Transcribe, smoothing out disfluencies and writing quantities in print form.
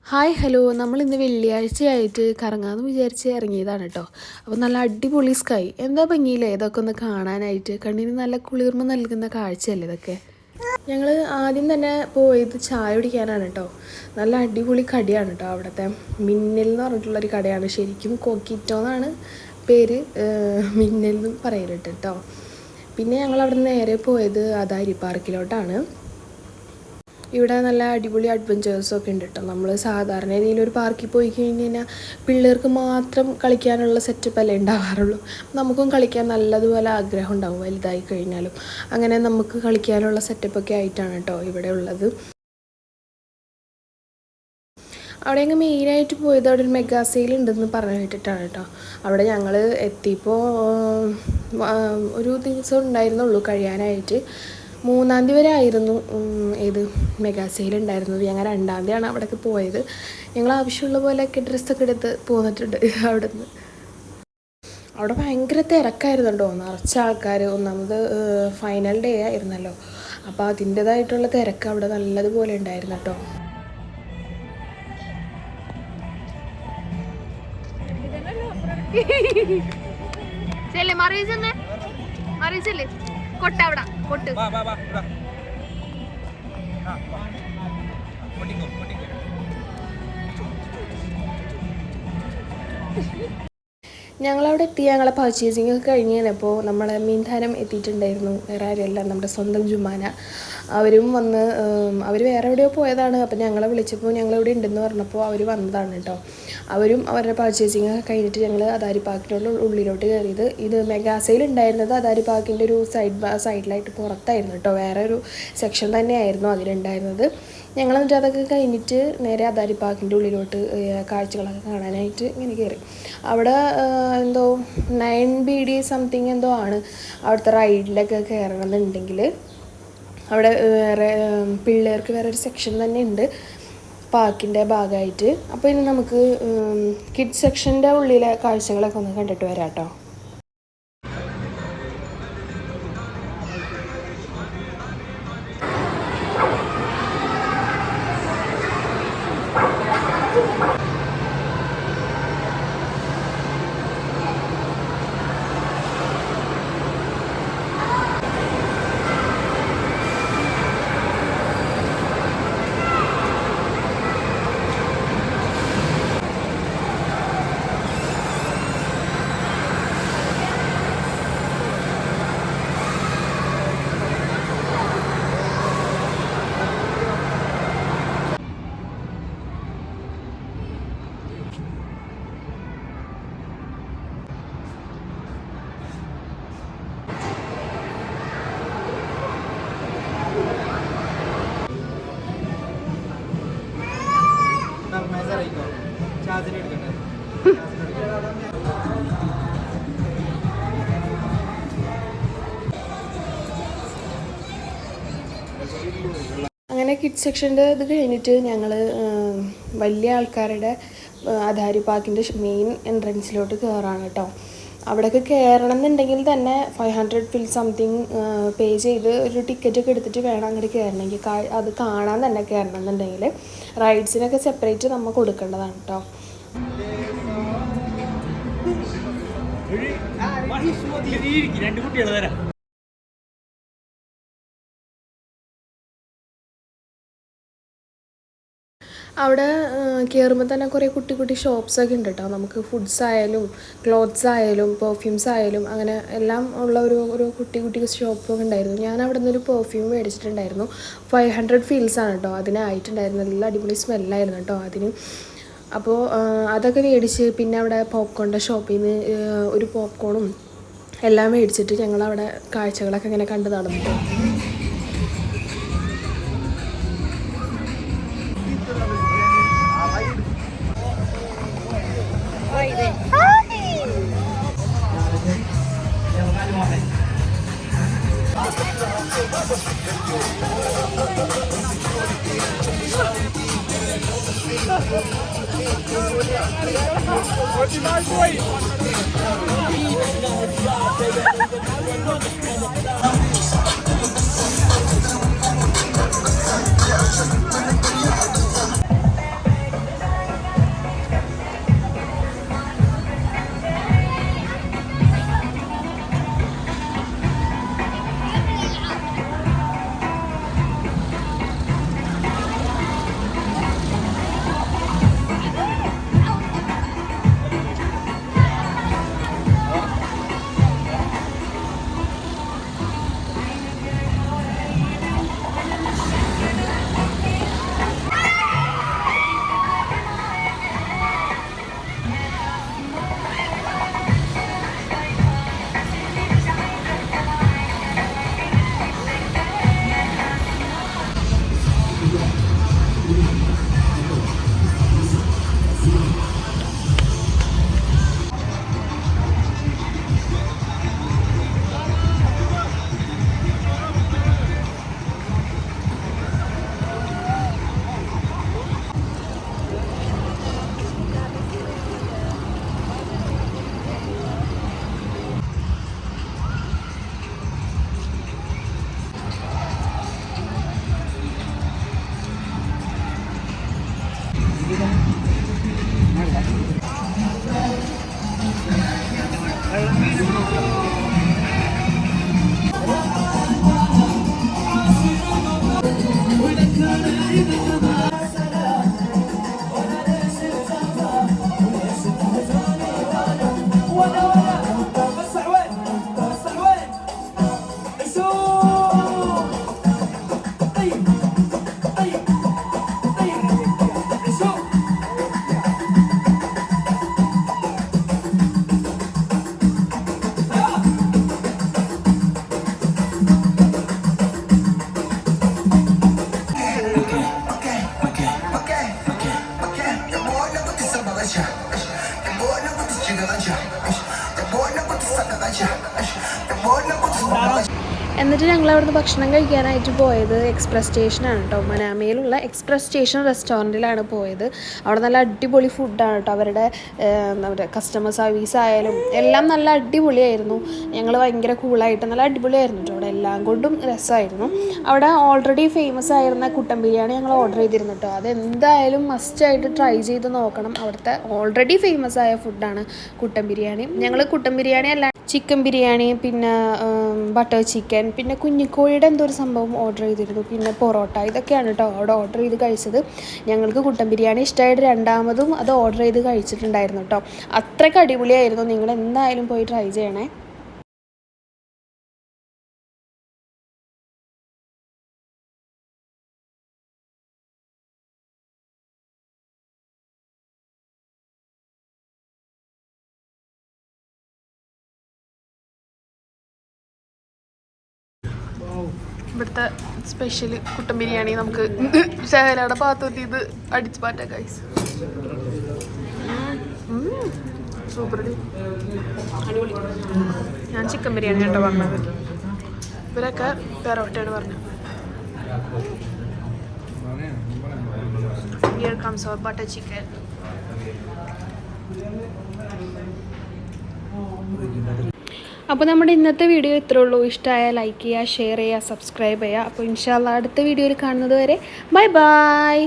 Hi hello നമ്മൾ ഇന്ന് വെള്ളിയാഴ്ചയായിട്ട് കറങ്ങാമെന്ന് വിചാരിച്ച് ഇറങ്ങിയതാണ് കേട്ടോ. അപ്പോൾ നല്ല അടിപൊളി സ്കൈ, എന്താ ഭംഗിയില്ലേ ഇതൊക്കെ ഒന്ന് കാണാനായിട്ട്. കണ്ണിന് നല്ല കുളിർമ നൽകുന്ന കാഴ്ചയല്ലേ ഇതൊക്കെ. ഞങ്ങൾ ആദ്യം തന്നെ പോയത് ചായ കുടിക്കാനാണ് കേട്ടോ. നല്ല അടിപൊളി കടയാണ് കേട്ടോ അവിടുത്തെ. മിന്നൽ എന്ന് പറഞ്ഞിട്ടുള്ളൊരു കടയാണ്. ശരിക്കും കോക്കിറ്റോ എന്നാണ് പേര്, മിന്നൽ എന്നും പറയരുത് കേട്ടോ. പിന്നെ ഞങ്ങൾ അവിടെ നിന്ന് നേരെ പോയത് അദാരി പാർക്കിലോട്ടാണ്. ഇവിടെ നല്ല അടിപൊളി അഡ്വഞ്ചേഴ്സൊക്കെ ഉണ്ട് കേട്ടോ. നമ്മൾ സാധാരണ രീതിയിൽ ഒരു പാർക്കിൽ പോയി കഴിഞ്ഞ് കഴിഞ്ഞാൽ പിള്ളേർക്ക് മാത്രം കളിക്കാനുള്ള സെറ്റപ്പ് അല്ലേ ഉണ്ടാവാറുള്ളൂ. നമുക്കും കളിക്കാൻ നല്ലതുപോലെ ആഗ്രഹം ഉണ്ടാവും വലുതായി കഴിഞ്ഞാലും. അങ്ങനെ നമുക്ക് കളിക്കാനുള്ള സെറ്റപ്പൊക്കെ ആയിട്ടാണ് കേട്ടോ ഇവിടെ ഉള്ളത്. അവിടെ അങ്ങ് മെയിനായിട്ട് പോയത് അവിടെ ഒരു മെഗാ സെയിൽ ഉണ്ടെന്ന് പറഞ്ഞു കേട്ടിട്ടാണ് കേട്ടോ. അവിടെ ഞങ്ങൾ എത്തിയപ്പോൾ ഒരു ദിവസം ഉണ്ടായിരുന്നുള്ളൂ കഴിയാനായിട്ട്. 3-ാം തീയതി വരെ ആയിരുന്നു മെഗാ സെയിൽ ഉണ്ടായിരുന്നത്. ഞങ്ങൾ 2-ാം തീയതിയാണ് അവിടേക്ക് പോയത്. ഞങ്ങൾ ആവശ്യമുള്ള പോലെയൊക്കെ ഡ്രസ്സൊക്കെ എടുത്ത് പോന്നിട്ടുണ്ട് അവിടെ നിന്ന്. അവിടെ ഭയങ്കര തിരക്കായിരുന്നു കേട്ടോ, നിറച്ച ആൾക്കാർ. ഒന്നാമത് ഫൈനൽ ഡേ ആയിരുന്നല്ലോ, അപ്പോൾ അതിൻ്റേതായിട്ടുള്ള തിരക്ക് അവിടെ നല്ലതുപോലെ ഉണ്ടായിരുന്നു കേട്ടോ. കൊട്ട് ഞങ്ങളവിടെ എത്തി. ഞങ്ങളെ പർച്ചേസിങ് ഒക്കെ കഴിഞ്ഞ് കഴിഞ്ഞപ്പോൾ നമ്മുടെ മീൻതാരം എത്തിയിട്ടുണ്ടായിരുന്നു. വേറെ ആരുമല്ല, നമ്മുടെ സ്വന്തം ജുമാന. അവരും വന്ന്, അവർ വേറെ എവിടെയോ പോയതാണ്. അപ്പം ഞങ്ങളെ വിളിച്ചപ്പോൾ ഞങ്ങളിവിടെ ഉണ്ടെന്ന് പറഞ്ഞപ്പോൾ അവർ വന്നതാണ് കേട്ടോ. അവരും അവരുടെ പർച്ചേസിങ് ഒക്കെ കഴിഞ്ഞിട്ട് ഞങ്ങൾ അദാരി പാർക്കിൻ്റെ ഉള്ളിലോട്ട് കയറിയത്. ഇത് മെഗാ സെയിൽ ഉണ്ടായിരുന്നത് അദാരി പാർക്കിൻ്റെ ഒരു സൈഡിലായിട്ട് പുറത്തായിരുന്നു കേട്ടോ. വേറെ ഒരു സെക്ഷൻ തന്നെയായിരുന്നു അതിലുണ്ടായിരുന്നത്. ഞങ്ങൾ എന്നിട്ട് അതൊക്കെ കഴിഞ്ഞിട്ട് നേരെ അദാരി പാർക്കിൻ്റെ ഉള്ളിലോട്ട് കാഴ്ചകളൊക്കെ കാണാനായിട്ട് ഇങ്ങനെ കയറി. അവിടെ എന്തോ 9BD സംതിങ് എന്തോ ആണ് അവിടുത്തെ റൈഡിലൊക്കെ കയറണമെന്നുണ്ടെങ്കിൽ. അവിടെ വേറെ പിള്ളേർക്ക് വേറെ ഒരു സെക്ഷൻ തന്നെ ഉണ്ട് പാർക്കിൻ്റെ ഭാഗമായിട്ട്. അപ്പോൾ ഇനി നമുക്ക് കിഡ്സ് സെക്ഷൻ്റെ ഉള്ളിലെ കാഴ്ചകളൊക്കെ ഒന്ന് കണ്ടിട്ട് വരാം കേട്ടോ. അങ്ങനെ കിഡ്സ് സെക്ഷൻ്റെ ഇത് കഴിഞ്ഞിട്ട് ഞങ്ങൾ വലിയ ആൾക്കാരുടെ അദാരി പാർക്കിൻ്റെ മെയിൻ എൻട്രൻസിലോട്ട് കയറാണ് കേട്ടോ. അവിടേക്ക് കയറണം എന്നുണ്ടെങ്കിൽ തന്നെ 500 ഫിൽ സംതിങ് പേ ചെയ്ത് ഒരു ടിക്കറ്റൊക്കെ എടുത്തിട്ട് വേണം അങ്ങോട്ട് കയറണമെങ്കിൽ. അത് കാണാൻ തന്നെ കയറണം എന്നുണ്ടെങ്കിൽ. റൈഡ്സിനൊക്കെ സെപ്പറേറ്റ് നമ്മൾ കൊടുക്കേണ്ടതാണ് കേട്ടോ. അവിടെ കയറുമ്പോൾ തന്നെ കുറേ കുട്ടി കുട്ടി ഷോപ്സൊക്കെ ഉണ്ട് കേട്ടോ. നമുക്ക് ഫുഡ്സ് ആയാലും ക്ലോത്ത്സ് ആയാലും പെർഫ്യൂംസ് ആയാലും അങ്ങനെ എല്ലാം ഉള്ള ഒരു കുട്ടി കുട്ടി ഷോപ്പൊക്കെ ഉണ്ടായിരുന്നു. ഞാൻ അവിടെ നിന്നൊരു പെർഫ്യൂം മേടിച്ചിട്ടുണ്ടായിരുന്നു. 500 ഫീൽസാണ് കേട്ടോ അതിനായിട്ടുണ്ടായിരുന്നു. നല്ല അടിപൊളി സ്മെല്ലായിരുന്നു കേട്ടോ അതിന്. അപ്പോൾ അതൊക്കെ മേടിച്ച് പിന്നെ അവിടെ പോപ്കോണിൻ്റെ ഷോപ്പിൽ നിന്ന് ഒരു പോപ്കോണും എല്ലാം മേടിച്ചിട്ട് ഞങ്ങളവിടെ കാഴ്ചകളൊക്കെ ഇങ്ങനെ കണ്ട് നടന്നു. എന്നിട്ട് ഞങ്ങൾ അവിടുന്ന് ഭക്ഷണം കഴിക്കാനായിട്ട് പോയത് എക്സ്പ്രസ് സ്റ്റേഷനാണ് കേട്ടോ. മനാമയിലുള്ള എക്സ്പ്രസ് സ്റ്റേഷൻ റെസ്റ്റോറൻറ്റിലാണ് പോയത്. അവിടെ നല്ല അടിപൊളി ഫുഡാണ് കേട്ടോ. അവരുടെ കസ്റ്റമർ സർവീസ് ആയാലും എല്ലാം നല്ല അടിപൊളിയായിരുന്നു. ഞങ്ങൾ ഭയങ്കര കൂളായിട്ട് നല്ല അടിപൊളിയായിരുന്നു കേട്ടോ. അവിടെ എല്ലാം കൊണ്ടും രസമായിരുന്നു. അവിടെ ഓൾറെഡി ഫേമസ് ആയിരുന്ന കുട്ടൻ ബിരിയാണി ഞങ്ങൾ ഓർഡർ ചെയ്തിരുന്നു കേട്ടോ. അതെന്തായാലും മസ്റ്റായിട്ട് ട്രൈ ചെയ്ത് നോക്കണം. അവിടുത്തെ ഓൾറെഡി ഫേമസ് ആയ ഫുഡാണ് കുട്ടൻ ബിരിയാണി. ഞങ്ങൾ കുട്ടൻ ബിരിയാണി അല്ല ചിക്കൻ ബിരിയാണി, പിന്നെ ബട്ടർ ചിക്കൻ, പിന്നെ കുഞ്ഞിക്കോഴിയുടെ എന്തോ ഒരു സംഭവം ഓർഡർ ചെയ്തിരുന്നു, പിന്നെ പൊറോട്ട, ഇതൊക്കെയാണ് കേട്ടോ അവിടെ ഓർഡർ ചെയ്ത് കഴിച്ചത്. ഞങ്ങൾക്ക് കുട്ടൻ ബിരിയാണി ഇഷ്ടമായിട്ട് രണ്ടാമതും അത് ഓർഡർ ചെയ്ത് കഴിച്ചിട്ടുണ്ടായിരുന്നു കേട്ടോ. അത്രയ്ക്ക് അടിപൊളിയായിരുന്നു. നിങ്ങൾ എന്തായാലും പോയി ട്രൈ ചെയ്യണേ. ഇവിടുത്തെ സ്പെഷ്യൽ കുട്ടൻ ബിരിയാണി നമുക്ക് ശകലയുടെ പാത്രത്തിൽ ഇത് അടിച്ചു മാറ്റാം ഗൈസ്. സൂപ്പർ അടിപൊളി. ഞാൻ ചിക്കൻ ബിരിയാണി കേട്ടോ പറഞ്ഞത്. ഇവരൊക്കെ പെറോട്ടയാണ് പറഞ്ഞത്. Here comes our butter chicken. അപ്പോൾ നമ്മുടെ ഇന്നത്തെ വീഡിയോ ഇത്രേ ഉള്ളൂ. ഇഷ്ടമായ ലൈക്ക് ചെയ്യുക, ഷെയർ ചെയ്യുക, സബ്സ്ക്രൈബ് ചെയ്യുക. അപ്പോൾ ഇൻഷാ അല്ലാഹ് അടുത്ത വീഡിയോയിൽ കാണുന്നത് വരെ ബൈ ബൈ.